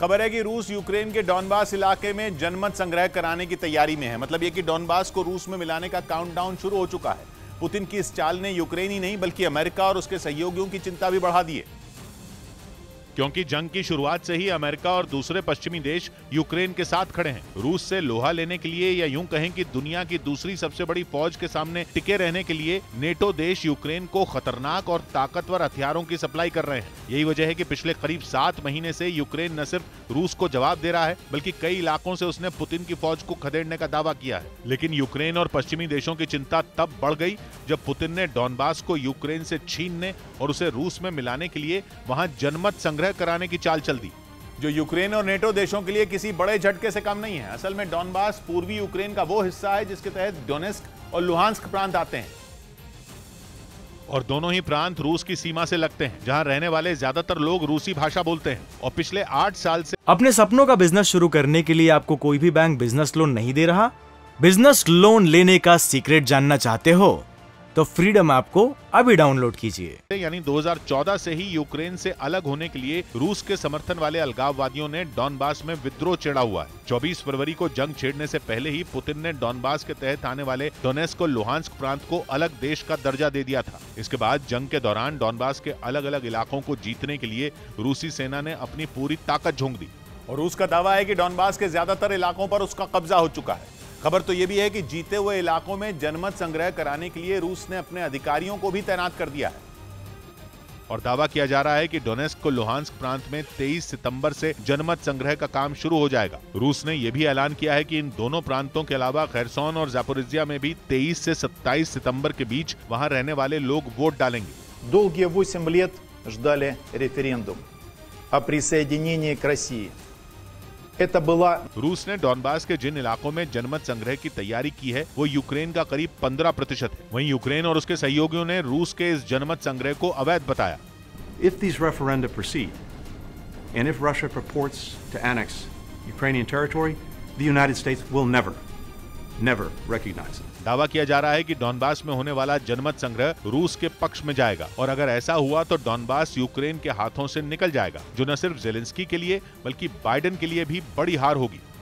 खबर है कि रूस यूक्रेन के डॉनबास इलाके में जनमत संग्रह कराने की तैयारी में है। मतलब यह कि डॉनबास को रूस में मिलाने का काउंटडाउन शुरू हो चुका है। पुतिन की इस चाल ने यूक्रेन ही नहीं बल्कि अमेरिका और उसके सहयोगियों की चिंता भी बढ़ा दी है, क्योंकि जंग की शुरुआत से ही अमेरिका और दूसरे पश्चिमी देश यूक्रेन के साथ खड़े हैं। रूस से लोहा लेने के लिए या यूं कहें कि दुनिया की दूसरी सबसे बड़ी फौज के सामने टिके रहने के लिए नेटो देश यूक्रेन को खतरनाक और ताकतवर हथियारों की सप्लाई कर रहे हैं। यही वजह है कि पिछले करीब 7 महीने से यूक्रेन न सिर्फ रूस को जवाब दे रहा है बल्कि कई इलाकों से उसने पुतिन की फौज को खदेड़ने का दावा किया है। लेकिन यूक्रेन और पश्चिमी देशों की चिंता तब बढ़ गई जब पुतिन ने डॉनबास को यूक्रेन से छीनने और उसे रूस में मिलाने के लिए वहां जनमत संग्रह कराने की चाल चल दी, जो यूक्रेन और नेटो देशों के लिए किसी बड़े झटके से कम नहीं है। असल में डॉनबास पूर्वी यूक्रेन का वो हिस्सा है जिसके तहत डोनेस्क और लुहांस्क प्रांत आते हैं, और दोनों ही प्रांत रूस की सीमा से लगते हैं, जहां रहने वाले ज्यादातर लोग रूसी भाषा बोलते हैं। और पिछले 8 साल से अपने सपनों का बिजनेस शुरू करने के लिए आपको कोई भी बैंक बिजनेस लोन नहीं दे रहा? बिजनेस लोन लेने का सीक्रेट जानना चाहते हो तो फ्रीडम ऐप को अभी डाउनलोड कीजिए। यानी 2014 से ही यूक्रेन से अलग होने के लिए रूस के समर्थन वाले अलगाववादियों ने डॉनबास में विद्रोह छेड़ा हुआ है। 24 फरवरी को जंग छेड़ने से पहले ही पुतिन ने डॉनबास के तहत आने वाले डोनेस्क और लुहांस्क प्रांत को अलग देश का दर्जा दे दिया था। इसके बाद जंग के दौरान डॉनबास के अलग अलग इलाकों को जीतने के लिए रूसी सेना ने अपनी पूरी ताकत झोंक दी, और रूस का दावा है कि डॉनबास के ज्यादातर इलाकों पर उसका कब्जा हो चुका है। खबर तो यह भी है कि जीते हुए इलाकों में जनमत संग्रह कराने के लिए रूस ने अपने अधिकारियों को भी तैनात कर दिया है, और दावा किया जा रहा है कि डोनेस्क और लुहांस्क प्रांत में 23 सितंबर से जनमत संग्रह का काम शुरू हो जाएगा। रूस ने यह भी ऐलान किया है कि इन दोनों प्रांतों के अलावा खैरसोन और जापोरिजिया में भी 23 से 27 सितंबर के बीच वहां रहने वाले लोग वोट डालेंगे। Долгие 8 лет ждали референдум о присоединении к России. Это была... रूस ने डॉनबास के जिन इलाकों में जनमत संग्रह की तैयारी की है वो यूक्रेन का करीब 15% है। वहीं यूक्रेन और उसके सहयोगियों ने रूस के इस जनमत संग्रह को अवैध बताया। If these referenda proceed, and if Russia purports to annex Ukrainian territory, the United States will never recognize it. दावा किया जा रहा है कि डॉनबास में होने वाला जनमत संग्रह रूस के पक्ष में जाएगा, और अगर ऐसा हुआ तो डॉनबास यूक्रेन के हाथों से निकल जाएगा, जो न सिर्फ जेलेंस्की के लिए बल्कि बाइडेन के लिए भी बड़ी हार होगी।